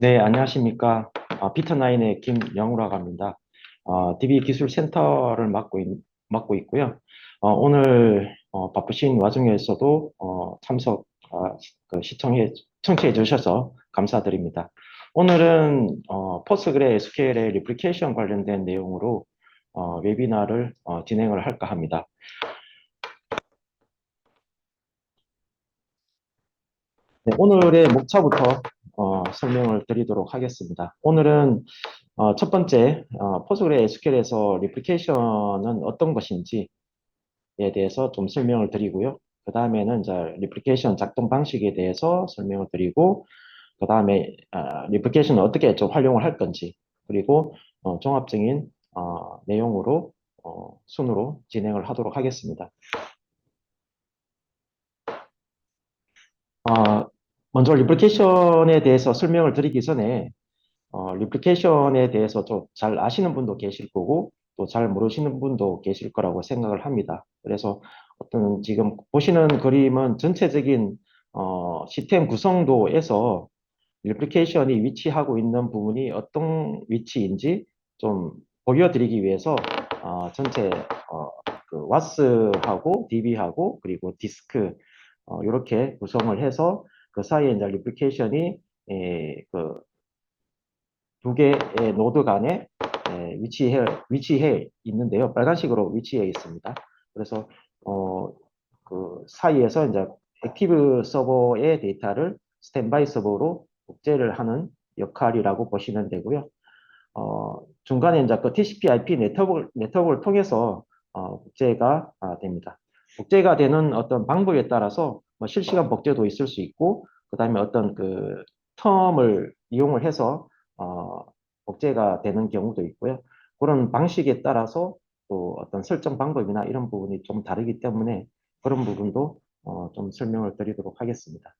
네, 안녕하십니까. 비트나인의 김영우라고 합니다. DB 기술 센터를 맡고 있고요. 오늘 바쁘신 와중에서도 청취해 주셔서 감사드립니다. 오늘은 포스그레 SQL의 리플리케이션 관련된 내용으로 웨비나를 진행을 할까 합니다. 네, 오늘의 목차부터 설명을 드리도록 하겠습니다. 오늘은 첫 번째, 포스그레 SQL에서 리플리케이션은 어떤 것인지에 대해서 좀 설명을 드리고요. 그 다음에는 이제 리플리케이션 작동 방식에 대해서 설명을 드리고, 그 다음에 리플리케이션을 어떻게 좀 활용을 할 건지, 그리고 종합적인 내용으로 순으로 진행을 하도록 하겠습니다. 어, 먼저 리플리케이션에 대해서 설명을 드리기 전에 리플리케이션에 대해서 좀 잘 아시는 분도 계실 거고 또 잘 모르시는 분도 계실 거라고 생각을 합니다. 그래서 어떤 지금 보시는 그림은 전체적인 시스템 구성도에서 리플리케이션이 위치하고 있는 부분이 어떤 위치인지 좀 보여드리기 위해서 전체 그 WAS하고 DB하고 그리고 디스크 이렇게 구성을 해서 그 사이에 이제 리플리케이션이 그 두 개의 노드 간에 위치해 있는데요. 빨간색으로 위치해 있습니다. 그래서 어, 그 사이에서 이제 액티브 서버의 데이터를 스탠바이 서버로 복제를 하는 역할이라고 보시면 되고요. 중간에 이제 그 TCP/IP 네트워크를 통해서 복제가 됩니다. 복제가 되는 어떤 방법에 따라서 뭐 실시간 복제도 있을 수 있고, 그 다음에 어떤 그 텀을 이용을 해서 복제가 되는 경우도 있고요. 그런 방식에 따라서 또 어떤 설정 방법이나 이런 부분이 좀 다르기 때문에 그런 부분도 좀 설명을 드리도록 하겠습니다.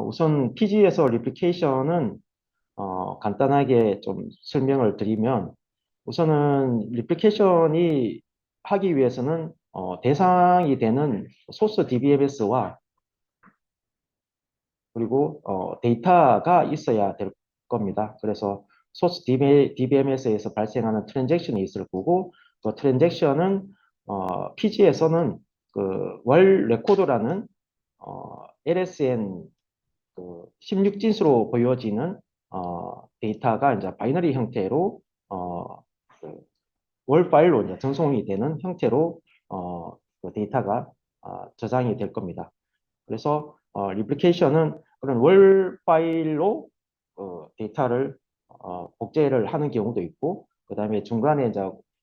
우선 PG에서 리플리케이션은 간단하게 좀 설명을 드리면 우선은 리플리케이션이 하기 위해서는 대상이 되는 소스 DBMS와 그리고 데이터가 있어야 될 겁니다. 그래서 소스 DBMS에서 발생하는 트랜잭션이 있을 거고 그 트랜잭션은 PG에서는 그 월 레코드라는 LSN 그 16진수로 보여지는 데이터가 이제 바이너리 형태로 그 월 파일로 이제 전송이 되는 형태로 그 데이터가 저장이 될 겁니다. 그래서 리플리케이션은 그런 월 파일로 데이터를 복제를 하는 경우도 있고, 그 다음에 중간에 이제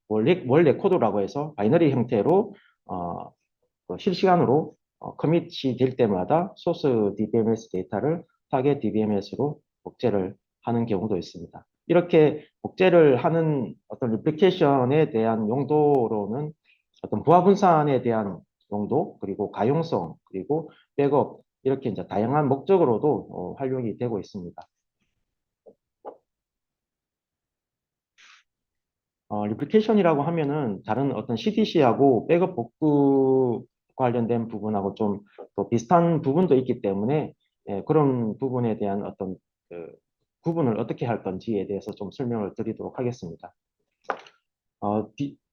월 레코드라고 해서 바이너리 형태로 그 실시간으로 커밋이 될 때마다 소스 DBMS 데이터를 타겟 DBMS로 복제를 하는 경우도 있습니다. 이렇게 복제를 하는 어떤 리플리케이션에 대한 용도로는 어떤 부하 분산에 대한 용도, 그리고 가용성, 그리고 백업, 이렇게 이제 다양한 목적으로도 활용이 되고 있습니다. 리플리케이션이라고 하면은 다른 어떤 CDC하고 백업 복구 관련된 부분하고 좀 또 비슷한 부분도 있기 때문에 그런 부분에 대한 어떤 그 구분을 어떻게 할 건지에 대해서 좀 설명을 드리도록 하겠습니다.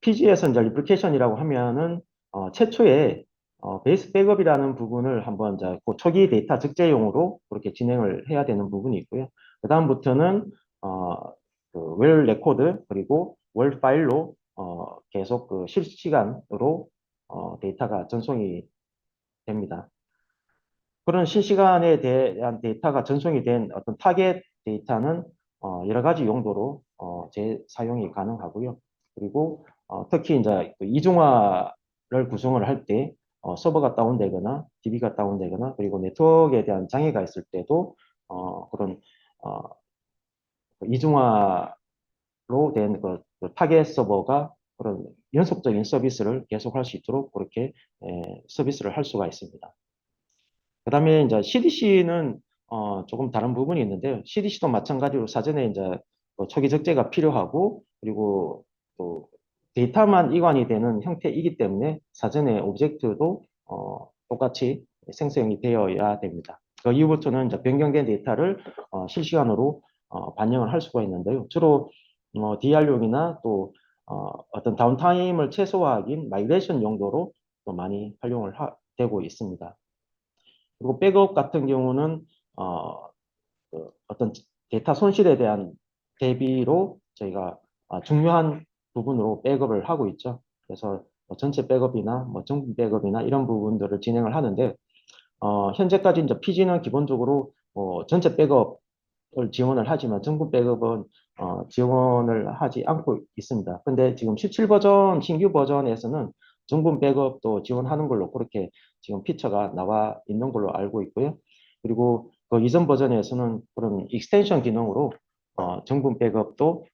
PG에서 이제 리플리케이션이라고 하면은 최초에 베이스 백업이라는 부분을 한번 이제 그 초기 데이터 적재용으로 그렇게 진행을 해야 되는 부분이 있고요. 그 다음부터는 그웰 레코드 그리고 월 파일로 계속 그 실시간으로 데이터가 전송이 됩니다. 그런 실시간에 대한 데이터가 전송이 된 어떤 타겟 데이터는 여러 가지 용도로 재사용이 가능하고요. 그리고 특히 이제 그 이중화를 구성을 할 때 서버가 다운되거나 DB가 다운되거나 그리고 네트워크에 대한 장애가 있을 때도 그런 어, 그 이중화로 된 그 타겟 서버가 그런 연속적인 서비스를 계속할 수 있도록 그렇게 서비스를 할 수가 있습니다. 그다음에 이제 CDC는 조금 다른 부분이 있는데요. CDC도 마찬가지로 사전에 이제 초기 적재가 필요하고 그리고 또 데이터만 이관이 되는 형태이기 때문에 사전에 오브젝트도 똑같이 생성이 되어야 됩니다. 그 이후부터는 이제 변경된 데이터를 실시간으로 반영을 할 수가 있는데요. 주로 DR용이나 또 어떤 다운타임을 최소화하기 위한 마이그레이션 용도로 또 많이 활용을 되고 있습니다. 그리고 백업 같은 경우는 어떤 데이터 손실에 대한 대비로 저희가 중요한 부분으로 백업을 하고 있죠. 그래서 뭐 전체 백업이나 뭐 정부 백업이나 이런 부분들을 진행을 하는데 현재까지 이제 PG는 기본적으로 전체 백업을 지원을 하지만 전국 백업은 지원을 하지 않고 있습니다. 근데 지금 17 버전 신규 버전에서는 전국 백업도 지원하는 걸로 그렇게 지금 피처가 나와 있는 걸로 알고 있고요. 그리고 그 이전 버전에서는 그런 익스텐션 기능으로 전국 백업도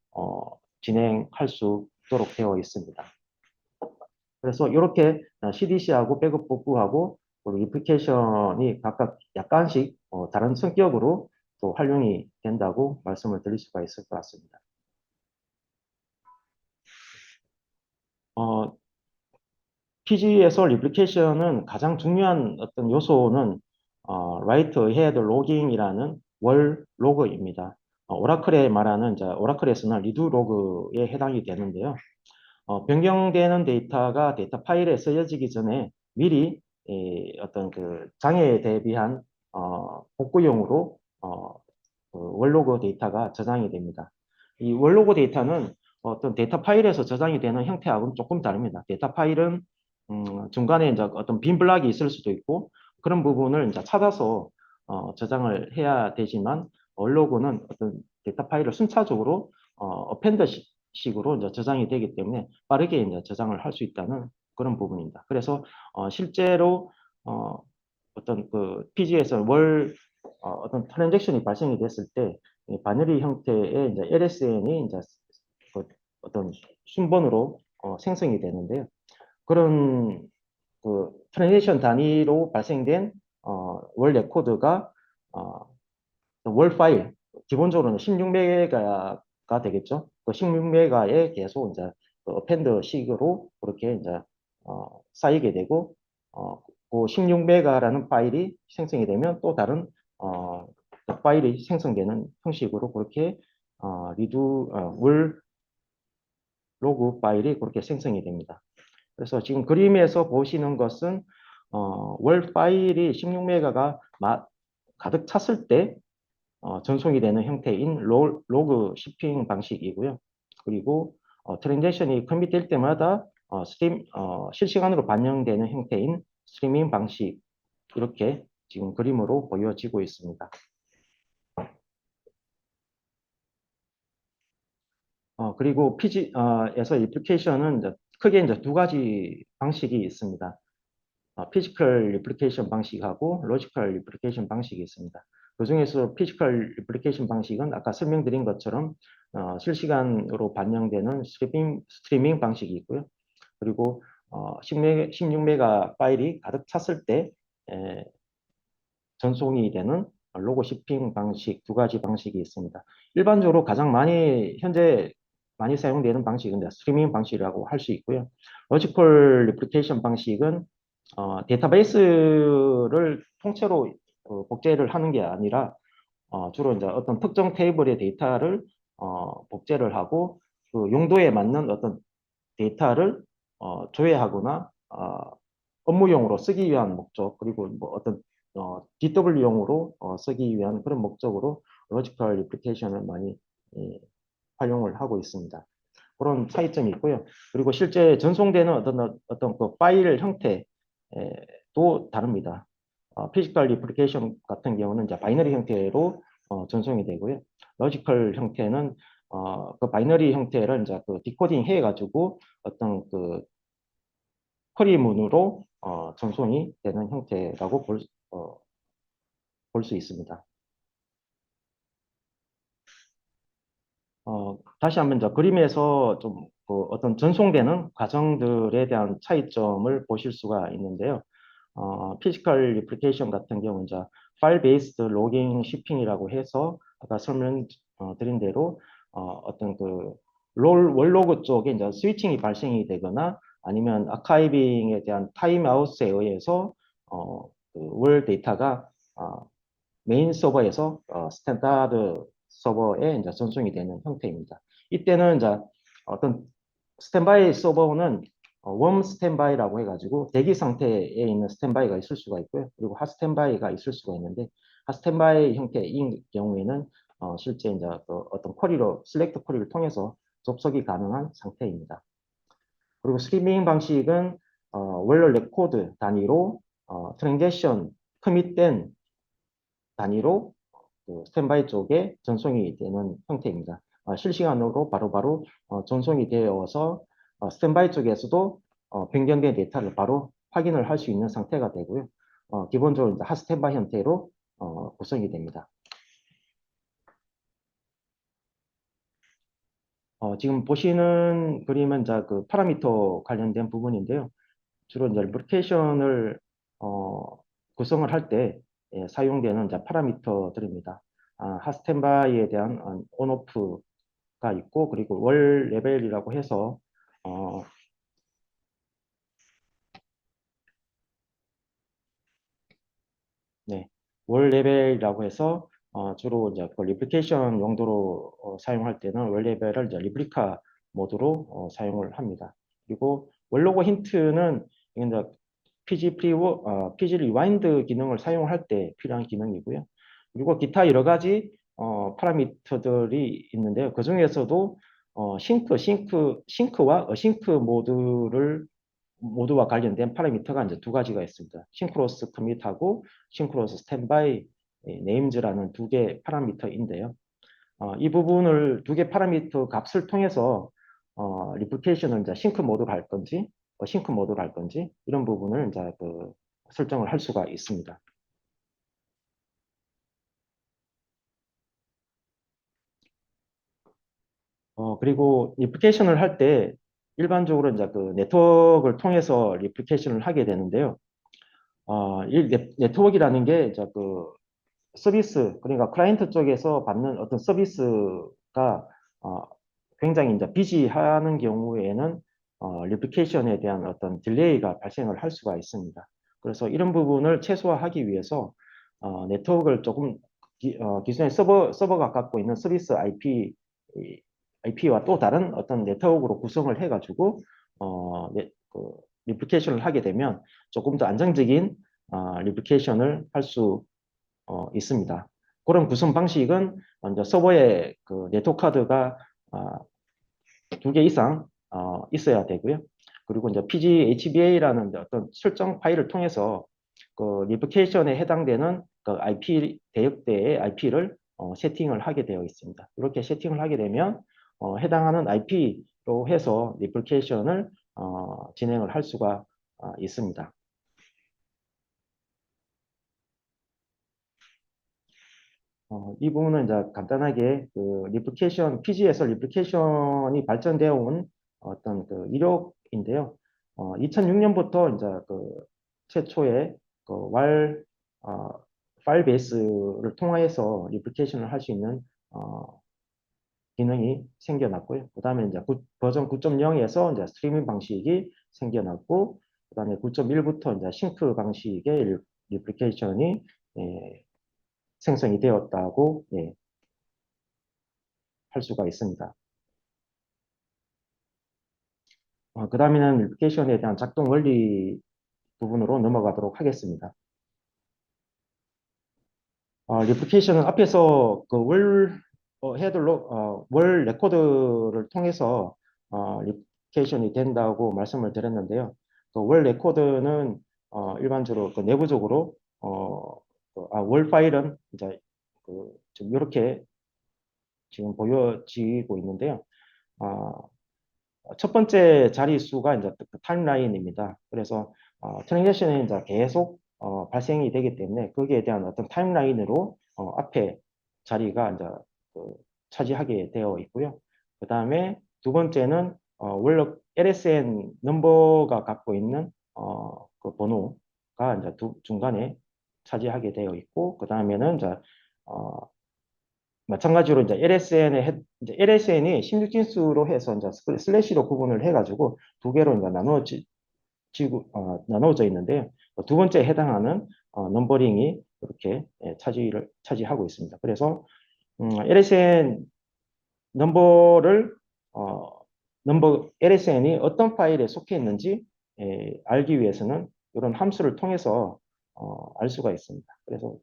진행할 수 있도록 되어 있습니다. 그래서 이렇게 CDC하고 백업 복구하고 리플리케이션이 각각 약간씩 다른 성격으로 또 활용이 된다고 말씀을 드릴 수가 있을 것 같습니다. PG에서 리플리케이션은 가장 중요한 어떤 요소는 write ahead logging이라는 월 로그입니다. 오라클에 말하는 오라클에서는 리드 로그에 해당이 되는데요. 변경되는 데이터가 데이터 파일에 쓰여지기 전에 미리 어떤 그 장애에 대비한 복구용으로 그 월로그 데이터가 저장이 됩니다. 이 월로그 데이터는 어떤 데이터 파일에서 저장이 되는 형태하고는 조금 다릅니다. 데이터 파일은 중간에 이제 어떤 빈 블락이 있을 수도 있고 그런 부분을 이제 찾아서 저장을 해야 되지만 월로그는 어떤 데이터 파일을 순차적으로 어펜더 식으로 이제 저장이 되기 때문에 빠르게 이제 저장을 할 수 있다는 그런 부분입니다. 그래서 실제로 어떤 그 PG에서 어떤 트랜잭션이 발생이 됐을 때 바이너리 형태의 이제 LSN이 이제 그 어떤 순번으로 생성이 되는데요. 그런 그 트랜잭션 단위로 발생된 월 레코드가 월 파일 기본적으로는 16메가가 되겠죠. 그 16메가에 계속 이제 그 어펜드 식으로 그렇게 이제 쌓이게 되고 그 16메가라는 파일이 생성이 되면 또 다른 그 파일이 생성되는 형식으로 그렇게 월 로그 파일이 그렇게 생성이 됩니다. 그래서 지금 그림에서 보시는 것은 월 파일이 16메가가 가득 찼을 때 전송이 되는 형태인 로그 shipping 방식이고요. 그리고 트랜잭션이 커밋될 때마다 실시간으로 반영되는 형태인 스트리밍 방식 이렇게 지금 그림으로 보여지고 있습니다. 그리고 PG에서 애플리케이션은 크게 이제 두 가지 방식이 있습니다. 피지컬 리플리케이션 방식하고 로지컬 리플리케이션 방식이 있습니다. 그 중에서 피지컬 리플리케이션 방식은 아까 설명드린 것처럼 실시간으로 반영되는 스트리밍 방식이 있고요. 그리고 16메가 파일이 가득 찼을 때 전송이 되는 로고 shipping 방식 두 가지 방식이 있습니다. 일반적으로 가장 현재 많이 사용되는 방식은 스트리밍 방식이라고 할 수 있고요. 로지컬 리플리케이션 방식은 데이터베이스를 통째로 복제를 하는 게 아니라 주로 이제 어떤 특정 테이블의 데이터를 복제를 하고 그 용도에 맞는 어떤 데이터를 조회하거나 업무용으로 쓰기 위한 목적 그리고 뭐 어떤 DW용으로 쓰기 위한 그런 목적으로 로지컬 리플리케이션을 많이 활용을 하고 있습니다. 그런 차이점이 있고요. 그리고 실제 전송되는 어떤 그 파일 형태도 다릅니다. 피지컬 리플리케이션 같은 경우는 이제 바이너리 형태로 전송이 되고요. 로지컬 형태는 그 바이너리 형태를 이제 그 디코딩 해가지고 어떤 그 쿼리문으로 전송이 되는 형태라고 볼 수 있습니다. 다시 한번 저 그림에서 좀그 어떤 전송되는 과정들에 대한 차이점을 보실 수가 있는데요. 피지컬 리플리케이션 같은 경우는 이제 파일 베이스드 로깅 shipping이라고 해서 아까 설명드린 대로 어떤 그 월로그 쪽에 이제 스위칭이 발생이 되거나 아니면 아카이빙에 대한 타임아웃에 의해서 그월 데이터가 메인 서버에서 스탠다드 서버에 이제 전송이 되는 형태입니다. 이때는 이제 어떤 스탠바이 서버는 웜 스탠바이라고 해가지고 대기 상태에 있는 스탠바이가 있을 수가 있고요. 그리고 핫 스탠바이가 있을 수가 있는데 핫 스탠바이 형태인 경우에는 실제 이제 어떤 쿼리로 셀렉트 쿼리를 통해서 접속이 가능한 상태입니다. 그리고 스트리밍 방식은 원래 레코드 단위로 트랜잭션 커밋된 단위로 그 스탠바이 쪽에 전송이 되는 형태입니다. 실시간으로 바로바로 전송이 되어서 스탠바이 쪽에서도 변경된 데이터를 바로 확인을 할 수 있는 상태가 되고요. 기본적으로 이제 핫 스탠바이 형태로 구성이 됩니다. 지금 보시는 그림은 이제 그 파라미터 관련된 부분인데요. 주로 이제 리플리케이션을 구성을 할 때 사용되는 이제 파라미터들입니다. 핫스탠바이에 대한 온오프가 있고 그리고 월 레벨이라고 해서 어, 네, 월 레벨이라고 해서 주로 이제 그 리플리케이션 용도로 사용할 때는 월 레벨을 이제 리플리카 모드로 사용을 합니다. 그리고 월로그 힌트는 이제 PG 리와인드 기능을 사용할 때 필요한 기능이고요. 그리고 기타 여러 가지 파라미터들이 있는데요. 그 중에서도 싱크와 어싱크 모두와 관련된 파라미터가 이제 두 가지가 있습니다. 싱크로스 커밋하고 싱크로스 스탠바이 네임즈라는 두 개 파라미터인데요. 이 부분을 두 개 파라미터 값을 통해서 리플리케이션을 이제 싱크 모드로 할 건지, 싱크 모드로 할 건지 이런 부분을 이제 그 설정을 할 수가 있습니다. 그리고 리플리케이션을 할 때 일반적으로 이제 그 네트워크를 통해서 리플리케이션을 하게 되는데요. 이 네트워크라는 게 이제 그 서비스, 그러니까 클라이언트 쪽에서 받는 어떤 서비스가 어, 굉장히 이제 비지하는 경우에는 리플리케이션에 대한 어떤 딜레이가 발생을 할 수가 있습니다. 그래서 이런 부분을 최소화하기 위해서 네트워크를 조금 기존의 서버가 갖고 있는 서비스 IP와 또 다른 어떤 네트워크로 구성을 해가지고 그 리플리케이션을 하게 되면 조금 더 안정적인 리플리케이션을 할수 있습니다. 그런 구성 방식은 먼저 서버에 그 네트워크 카드가 두 개 이상 있어야 되고요. 그리고 이제 PGHBA라는 어떤 설정 파일을 통해서 그 리플리케이션에 해당되는 그 IP 대역대의 IP를 세팅을 하게 되어 있습니다. 이렇게 세팅을 하게 되면 해당하는 IP로 해서 리플리케이션을 진행을 할 수가 있습니다. 이 부분은 이제 간단하게 그 PG에서 리플리케이션이 발전되어 온 어떤 그 이력인데요. 2006년부터 이제 그 최초의 그 어, 파일 베이스를 통해서 리플리케이션을 할 수 있는 기능이 생겨났고요. 그 다음에 이제 버전 9.0에서 이제 스트리밍 방식이 생겨났고, 그 다음에 9.1부터 이제 싱크 방식의 리플리케이션이 생성이 되었다고 할 수가 있습니다. 그 다음에는 리플리케이션에 대한 작동 원리 부분으로 넘어가도록 하겠습니다. 리플리케이션은 앞에서 그 월 레코드를 통해서 리플리케이션이 된다고 말씀을 드렸는데요. 그 월 레코드는 일반적으로 그 내부적으로 월 파일은 이제 좀 이렇게 지금 보여지고 있는데요. 첫 번째 자릿수가 이제 그 타임라인입니다. 그래서 트랜잭션이 이제 계속 발생이 되기 때문에 거기에 대한 어떤 타임라인으로 앞에 자리가 이제 그 차지하게 되어 있고요. 그 다음에 두 번째는 원래 LSN 넘버가 갖고 있는 그 번호가 이제 중간에 차지하게 되어 있고, 그 다음에는 이제 어, 마찬가지로 이제 LSN이 16진수로 해서 이제 슬래시로 구분을 해가지고 두 개로 이제 나누어져 있는데요. 두 번째에 해당하는 넘버링이 이렇게 차지하고 있습니다. 그래서 LSN 넘버를 넘버 LSN이 어떤 파일에 속해 있는지 알기 위해서는 이런 함수를 통해서 알 수가 있습니다. 그래서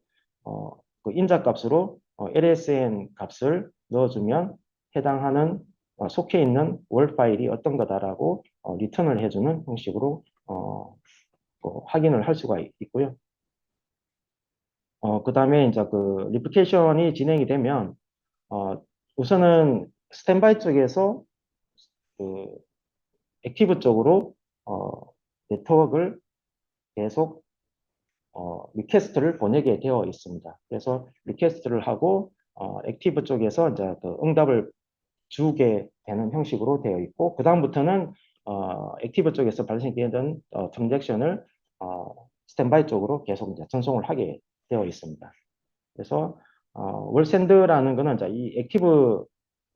그 인자값으로 LSN 값을 넣어주면 해당하는 속해 있는 월 파일이 어떤 거다라고 리턴을 해주는 형식으로 확인을 할 수가 있고요. 그 다음에 이제 그 리플리케이션이 진행이 되면 우선은 스탠바이 쪽에서 그 액티브 쪽으로 네트워크를 계속 리퀘스트를 보내게 되어 있습니다. 그래서 리퀘스트를 하고 액티브 쪽에서 이제 그 응답을 주게 되는 형식으로 되어 있고 그 다음부터는 액티브 쪽에서 발생되는 트랜잭션을 스탠바이 쪽으로 계속 이제 전송을 하게 되어 있습니다. 그래서 월샌드라는 거는 이제 이 액티브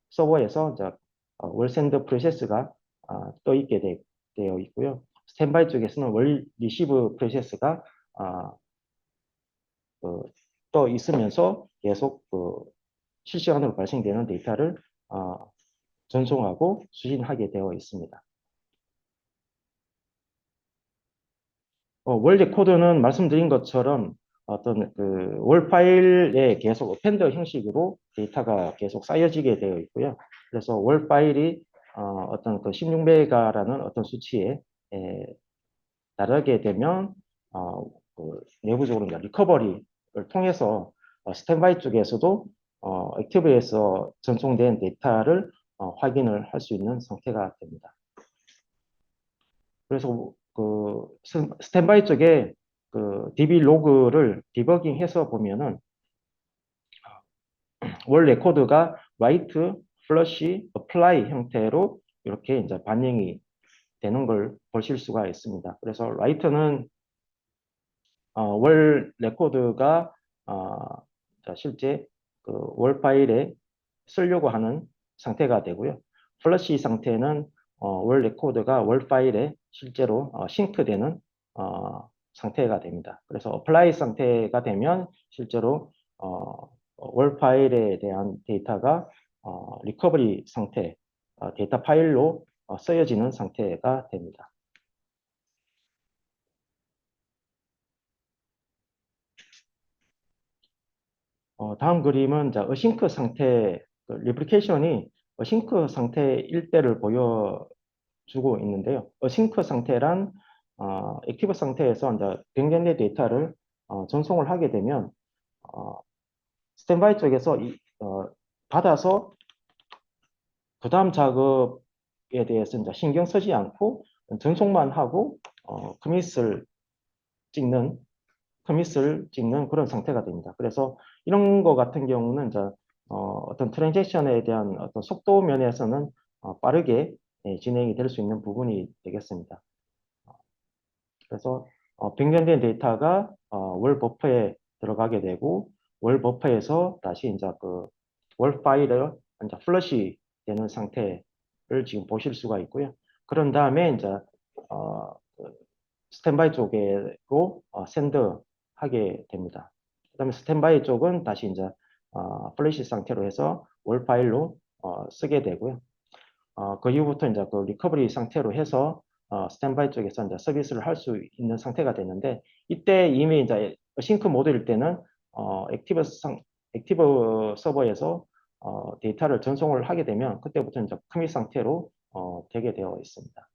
서버에서 이제 월샌드 프로세스가 떠 있게 되어 있고요. 스탠바이 쪽에서는 월 리시브 프로세스가 떠 있으면서 계속 실시간으로 발생되는 데이터를 전송하고 수신하게 되어 있습니다. 월 레코드는 말씀드린 것처럼 어떤 그 월 파일에 계속 어펜더 형식으로 데이터가 계속 쌓여지게 되어 있고요. 그래서 월 파일이 어떤 그 16메가라는 어떤 수치에 달하게 되면 그 내부적으로 리커버리를 통해서 스탠바이 쪽에서도 액티브에서 전송된 데이터를 확인을 할 수 있는 상태가 됩니다. 그래서 그 스탠바이 쪽에 그 DB 로그를 디버깅해서 보면은 월 레코드가 write, flush, apply 형태로 이렇게 이제 반영이 되는 걸 보실 수가 있습니다. 그래서 write는 월 레코드가 실제 그 월 파일에 쓰려고 하는 상태가 되고요. 플러시 상태는 월 레코드가 월 파일에 실제로 싱크되는 상태가 됩니다. 그래서 어플라이 상태가 되면 실제로 월 파일에 대한 데이터가 리커버리 상태, 데이터 파일로 쓰여지는 상태가 됩니다. 다음 그림은 어싱크 상태, 리플리케이션이 어싱크 상태일 때를 보여주고 있는데요. 어싱크 상태란 액티브 상태에서 이제 변경된 데이터를 전송을 하게 되면 스탠바이 쪽에서 받아서 그 다음 작업에 대해서 이제 신경 쓰지 않고 전송만 하고 커밋을 찍는 그런 상태가 됩니다. 그래서 이런 거 같은 경우는 이제 어떤 트랜잭션에 대한 어떤 속도 면에서는 빠르게 진행이 될 수 있는 부분이 되겠습니다. 그래서 변경된 데이터가 월 버퍼에 들어가게 되고 월 버퍼에서 다시 이제 그 월 파일을 이제 플러시 되는 상태를 지금 보실 수가 있고요. 그런 다음에 이제 그 스탠바이 쪽으로 샌드하게 됩니다. 그다음에 스탠바이 쪽은 다시 이제 플래시 상태로 해서 월 파일로 쓰게 되고요. 그 이후부터 이제 그 리커버리 상태로 해서 스탠바이 쪽에서 이제 서비스를 할 수 있는 상태가 되는데 이때 이미 이제 싱크 모드일 때는 액티브 서버에서 데이터를 전송을 하게 되면 그때부터 이제 커밋 상태로 되게 되어 있습니다.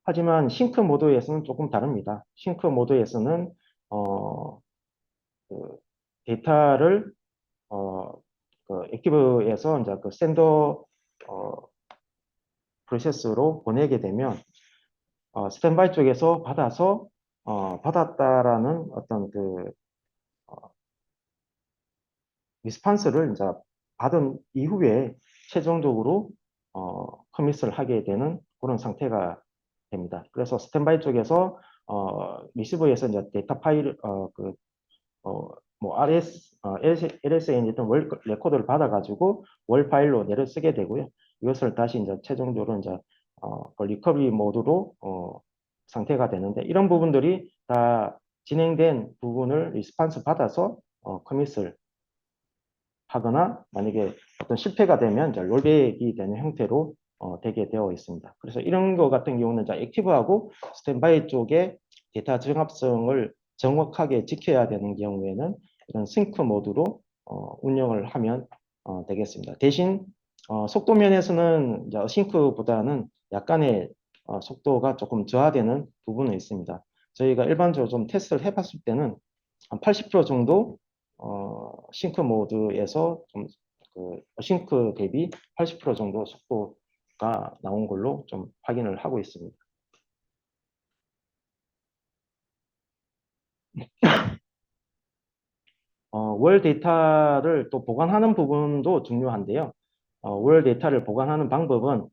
하지만 싱크 모드에서는 조금 다릅니다. 싱크 모드에서는 그 데이터를 그 액티브에서 이제 그 샌더 프로세스로 보내게 되면 스탠바이 쪽에서 받아서 받았다라는 어떤 그 리스판스를 이제 받은 이후에 최종적으로 커밋을 하게 되는 그런 상태가 됩니다. 그래서 스탠바이 쪽에서 리시버에서 이제 데이터 파일 뭐 LSN이든 월 레코드를 받아가지고 월 파일로 내려 쓰게 되고요. 이것을 다시 이제 최종적으로 이제 그 리커버리 모드로 상태가 되는데 이런 부분들이 다 진행된 부분을 리스판스 받아서 커밋을 하거나 만약에 어떤 실패가 되면 이제 롤백이 되는 형태로 되게 되어 있습니다. 그래서 이런 거 같은 경우는 이제 액티브하고 스탠바이 쪽에 데이터 정합성을 정확하게 지켜야 되는 경우에는 이런 싱크 모드로 운영을 하면 되겠습니다. 대신 속도 면에서는 이제 어싱크보다는 약간의 속도가 조금 저하되는 부분은 있습니다. 저희가 일반적으로 좀 테스트를 해봤을 때는 한 80% 정도 싱크 모드에서 좀 싱크 대비 80% 정도 속도가 나온 걸로 좀 확인을 하고 있습니다. 월 데이터를 또 보관하는 부분도 중요한데요. 월 데이터를 보관하는 방법은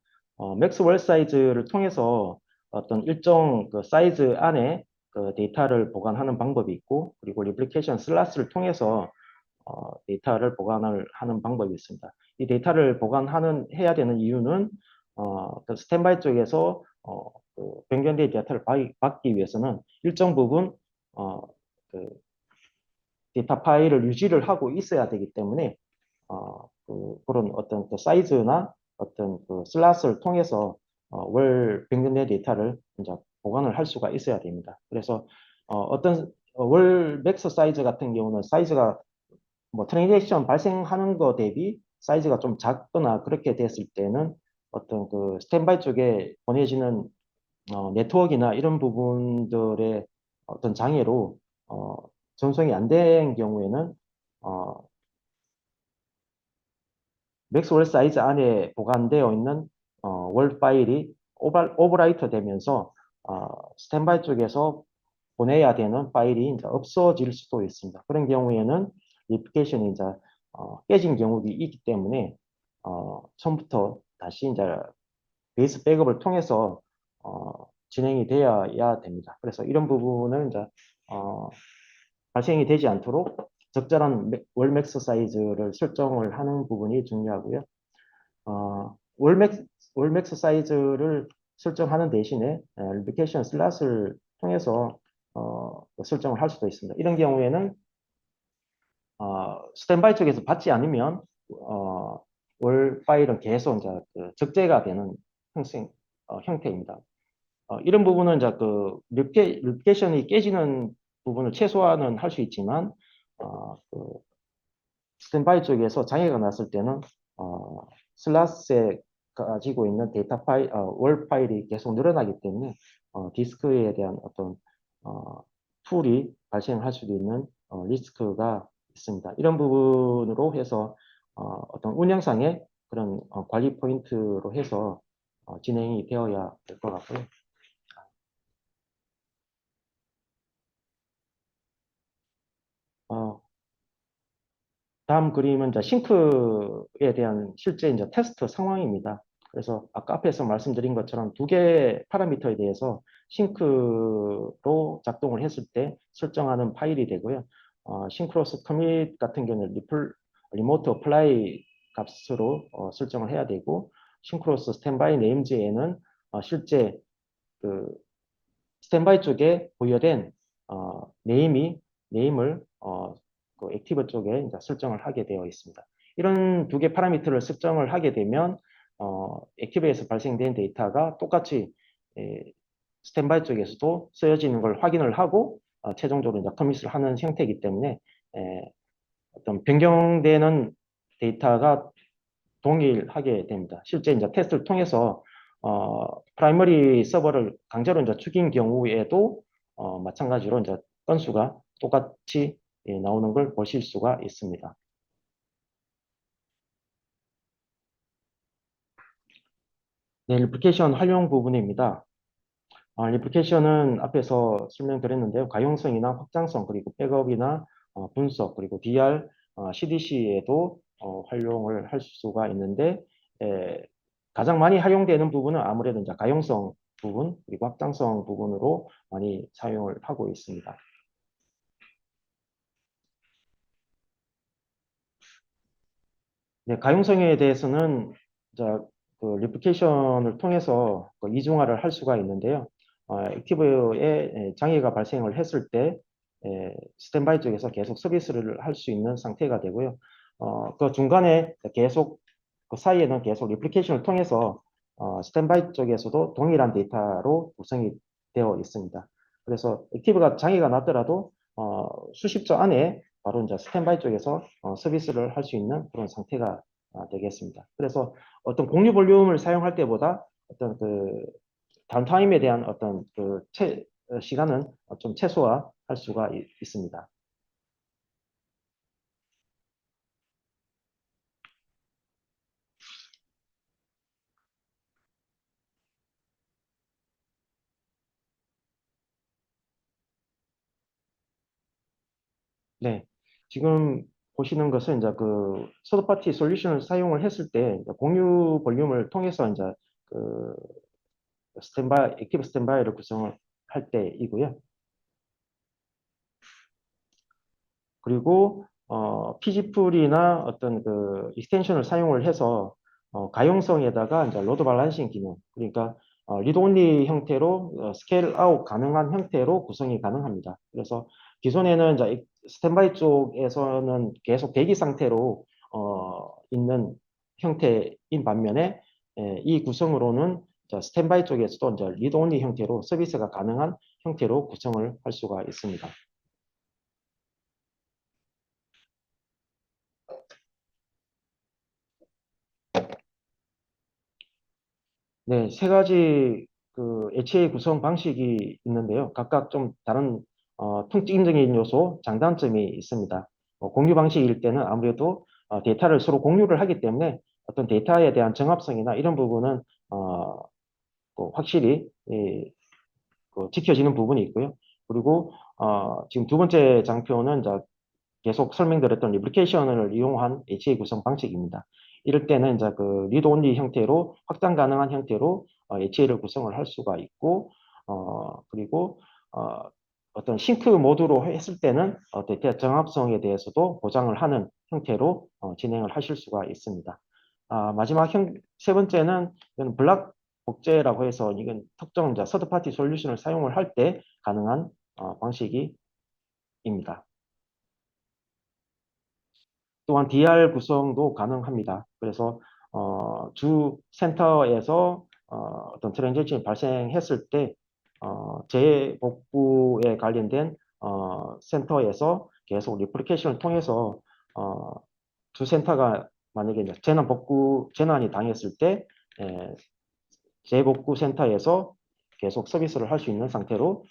맥스 월 사이즈를 통해서 어떤 일정 그 사이즈 안에 그 데이터를 보관하는 방법이 있고, 그리고 리플리케이션 슬롯을 통해서 데이터를 보관을 하는 방법이 있습니다. 이 데이터를 해야 되는 이유는 그 스탠바이 쪽에서 그 변경된 데이터를 받기 위해서는 일정 부분 그 데이터 파일을 유지를 하고 있어야 되기 때문에 그런 어떤 그 사이즈나 어떤 그 슬롯을 통해서 월 변경된 데이터를 이제 보관을 할 수가 있어야 됩니다. 그래서 어떤 월 맥스 사이즈 같은 경우는 사이즈가 뭐 트랜잭션 발생하는 거 대비 사이즈가 좀 작거나 그렇게 됐을 때는 어떤 그 스탠바이 쪽에 보내지는 네트워크나 이런 부분들의 어떤 장애로 전송이 안 된 경우에는 어, 맥스 월 사이즈 안에 보관되어 있는 월 파일이 오버라이트 되면서 스탠바이 쪽에서 보내야 되는 파일이 이제 없어질 수도 있습니다. 그런 경우에는 리플리케이션이 이제 깨진 경우도 있기 때문에 처음부터 다시 이제 베이스 백업을 통해서 진행이 되어야 됩니다. 그래서 이런 부분은 이제 어, 발생이 되지 않도록 적절한 월맥스 사이즈를 설정을 하는 부분이 중요하고요. 월맥스 사이즈를 설정하는 대신에 리피케이션 슬롯을 통해서 설정을 할 수도 있습니다. 이런 경우에는 스탠바이 쪽에서 받지 않으면 월 파일은 계속 이제 그 적재가 되는 형태입니다. 이런 부분은 이제 그 리피케이션이 깨지는 부분을 최소화는 할 수 있지만 그 스탠바이 쪽에서 장애가 났을 때는 슬롯에 가지고 있는 데이터 파일, 월 파일이 계속 늘어나기 때문에 디스크에 대한 어떤 툴이 발생할 수도 있는 리스크가 있습니다. 이런 부분으로 해서 어떤 운영상의 그런 관리 포인트로 해서 진행이 되어야 될 것 같고요. 어, 다음 그림은 이제 싱크에 대한 실제 이제 테스트 상황입니다. 그래서 아까 앞에서 말씀드린 것처럼 두 개의 파라미터에 대해서 싱크로 작동을 했을 때 설정하는 파일이 되고요. 싱크로스 커밋 같은 경우는 리모트 어플라이 값으로 설정을 해야 되고, 싱크로스 스탠바이 네임즈에는 실제 그 스탠바이 쪽에 부여된 네임을 그 액티브 쪽에 이제 설정을 하게 되어 있습니다. 이런 두 개 파라미터를 설정을 하게 되면 액티브에서 발생된 데이터가 똑같이 스탠바이 쪽에서도 쓰여지는 걸 확인을 하고 최종적으로 이제 커밋을 하는 형태이기 때문에 어떤 변경되는 데이터가 동일하게 됩니다. 실제 이제 테스트를 통해서 프라이머리 서버를 강제로 이제 죽인 경우에도 마찬가지로 이제 건수가 똑같이 나오는 걸 보실 수가 있습니다. 네, 리플리케이션 활용 부분입니다. 리플리케이션은 앞에서 설명드렸는데요. 가용성이나 확장성, 그리고 백업이나 분석, 그리고 DR, CDC에도 활용을 할 수가 있는데, 가장 많이 활용되는 부분은 아무래도 이제 가용성 부분, 그리고 확장성 부분으로 많이 사용을 하고 있습니다. 네, 가용성에 대해서는 이제 그 리플리케이션을 통해서 그 이중화를 할 수가 있는데요. 액티브에 장애가 발생을 했을 때 스탠바이 쪽에서 계속 서비스를 할 수 있는 상태가 되고요. 그 중간에 계속 그 사이에는 계속 리플리케이션을 통해서 스탠바이 쪽에서도 동일한 데이터로 구성이 되어 있습니다. 그래서 액티브가 장애가 났더라도 수십 초 안에 바로 이제 스탠바이 쪽에서 서비스를 할 수 있는 그런 상태가 되겠습니다. 그래서 어떤 공유 볼륨을 사용할 때보다 어떤 그 다운타임에 대한 어떤 그 시간은 좀 최소화할 수가 있습니다. 네. 지금 보시는 것은 이제 그 서드파티 솔루션을 사용을 했을 때 공유 볼륨을 통해서 이제 그 액티브 스탠바이를 구성을 할 때이고요. 그리고 PG풀이나 어떤 그 익스텐션을 사용을 해서 가용성에다가 이제 로드 밸런싱 기능, 그러니까 리드 온리 형태로 스케일 아웃 가능한 형태로 구성이 가능합니다. 그래서 기존에는 이제 스탠바이 쪽에서는 계속 대기 상태로 있는 형태인 반면에 이 구성으로는 스탠바이 쪽에서도 이제 리드 온리 형태로 서비스가 가능한 형태로 구성을 할 수가 있습니다. 네, 세 가지 그 HA 구성 방식이 있는데요. 각각 좀 다른 특징적인 요소, 장단점이 있습니다. 공유 방식일 때는 아무래도 데이터를 서로 공유를 하기 때문에 어떤 데이터에 대한 정합성이나 이런 부분은 확실히 지켜지는 부분이 있고요. 그리고 지금 두 번째 장표는 이제 계속 설명드렸던 리플리케이션을 이용한 HA 구성 방식입니다. 이럴 때는 이제 그 리드 온리 형태로 확장 가능한 형태로 HA를 구성을 할 수가 있고 그리고 어떤 싱크 모드로 했을 때는 데이터 정합성에 대해서도 보장을 하는 형태로 진행을 하실 수가 있습니다. 마지막 세 번째는 이건 블락 복제라고 해서 이건 특정 서드 파티 솔루션을 사용을 할 때 가능한 방식입니다. 또한 DR 구성도 가능합니다. 그래서 주 센터에서 어떤 트랜지션이 발생했을 때 재복구에 관련된 센터에서 계속 리플리케이션을 통해서 어, 주 센터가 만약에 재난이 당했을 때 재복구 센터에서 계속 서비스를 할 수 있는 상태로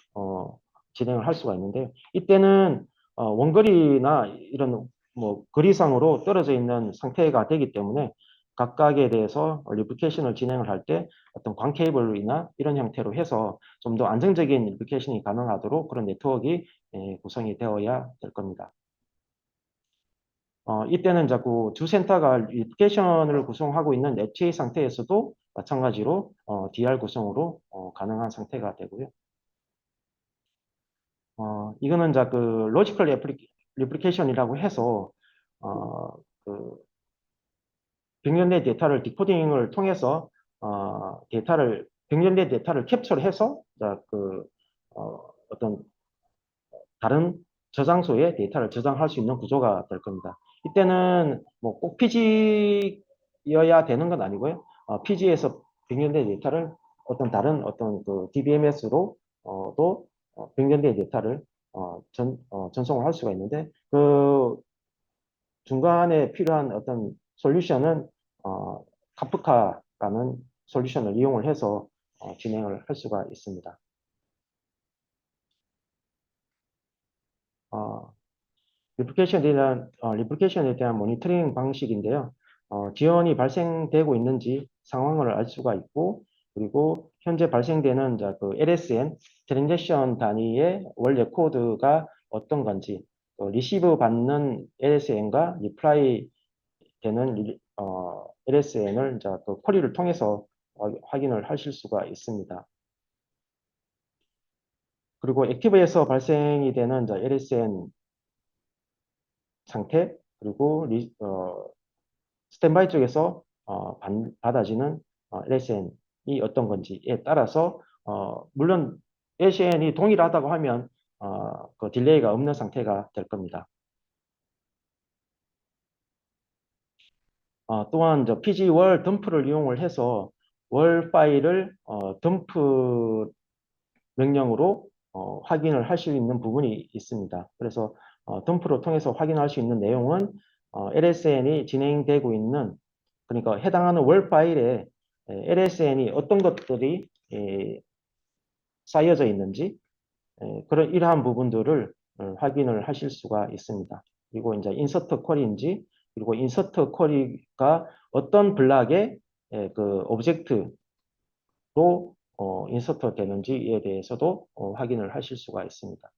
진행을 할 수가 있는데 이때는 원거리나 이런 뭐 거리상으로 떨어져 있는 상태가 되기 때문에 각각에 대해서 리플리케이션을 진행을 할 때 어떤 광 케이블이나 이런 형태로 해서 좀 더 안정적인 리플리케이션이 가능하도록 그런 네트워크가 구성이 되어야 될 겁니다. 이때는 자꾸 주 센터가 리플리케이션을 구성하고 있는 HA 상태에서도 마찬가지로 DR 구성으로 가능한 상태가 되고요. 이거는 자 그 로지컬 리플리케이션이라고 해서 그 병렬 데이터를 디코딩을 통해서 병렬 데이터를 캡처해서 어떤 다른 저장소에 데이터를 저장할 수 있는 구조가 될 겁니다. 이때는 뭐 꼭 PG여야 되는 건 아니고요. PG에서 병렬된 데이터를 어떤 다른 어떤 그 DBMS로 또 병렬된 데이터를 전송을 할 수가 있는데 그 중간에 필요한 어떤 솔루션은 카프카라는 솔루션을 이용을 해서 진행을 할 수가 있습니다. 어, 리플리케이션에 대한 모니터링 방식인데요. 지연이 발생되고 있는지 상황을 알 수가 있고, 그리고 현재 발생되는 이제 그 LSN, 트랜잭션 단위의 원래 코드가 어떤 건지, 리시브 받는 LSN과 리플라이 되는 LSN을 이제 그 쿼리를 통해서 확인을 하실 수가 있습니다. 그리고 액티브에서 발생이 되는 이제 LSN 상태, 그리고 스탠바이 쪽에서 받아지는 LSN이 어떤 건지에 따라서 물론 LCN이 동일하다고 하면 그 딜레이가 없는 상태가 될 겁니다. 또한 PG 월 덤프를 이용을 해서 월 파일을 덤프 명령으로 확인을 할 수 있는 부분이 있습니다. 그래서 덤프를 통해서 확인할 수 있는 내용은 LSN이 진행되고 있는, 그러니까 해당하는 월 파일에 LSN이 어떤 것들이 쌓여져 있는지, 그런 이러한 부분들을 확인을 하실 수가 있습니다. 그리고 이제 인서트 쿼리인지, 그리고 인서트 쿼리가 어떤 블락에 그 오브젝트로 인서트 되는지에 대해서도 확인을 하실 수가 있습니다.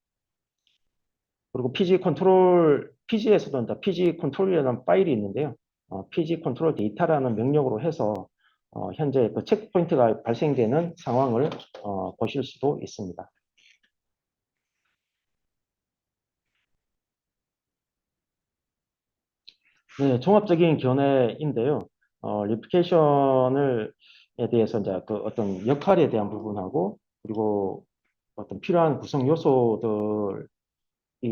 그리고 PG에서도 이제 PG 컨트롤이라는 파일이 있는데요. PG 컨트롤 데이터라는 명령으로 해서 현재 그 체크포인트가 발생되는 상황을 보실 수도 있습니다. 네, 종합적인 견해인데요. 리플리케이션에 대해서 이제 그 어떤 역할에 대한 부분하고, 그리고 어떤 필요한 구성 요소들이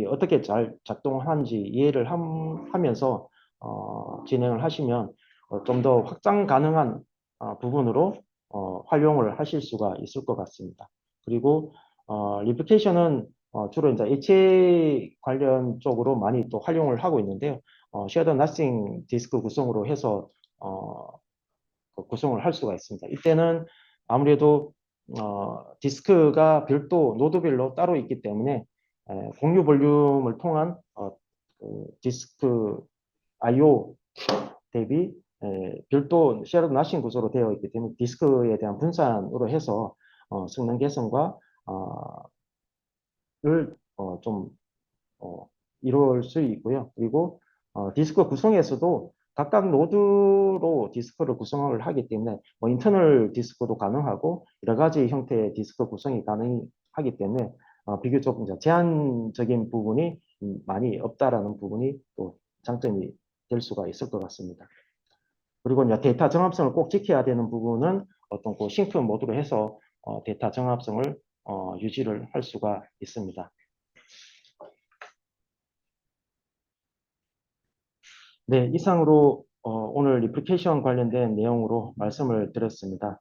어떻게 잘 작동하는지 이해를 하면서 진행을 하시면 좀 더 확장 가능한 부분으로 활용을 하실 수가 있을 것 같습니다. 그리고 리플리케이션은 주로 이제 HA 관련 쪽으로 많이 또 활용을 하고 있는데요. 쉐더 나싱 디스크 구성으로 해서 구성을 할 수가 있습니다. 이때는 아무래도 디스크가 별도 노드별로 따로 있기 때문에 공유 볼륨을 통한 그 디스크 I/O 대비 별도 쉐어드 나싱 구조로 되어 있기 때문에 디스크에 대한 분산으로 해서 성능 개선과 좀 이룰 수 있고요. 그리고 디스크 구성에서도 각각 노드로 디스크를 구성을 하기 때문에 뭐 인터널 디스크도 가능하고 여러 가지 형태의 디스크 구성이 가능하기 때문에 비교적 이제 제한적인 부분이 많이 없다라는 부분이 또 장점이 될 수가 있을 것 같습니다. 그리고 이제 데이터 정합성을 꼭 지켜야 되는 부분은 어떤 그 싱크 모드로 해서 데이터 정합성을 유지를 할 수가 있습니다. 네, 이상으로 오늘 리플리케이션 관련된 내용으로 말씀을 드렸습니다.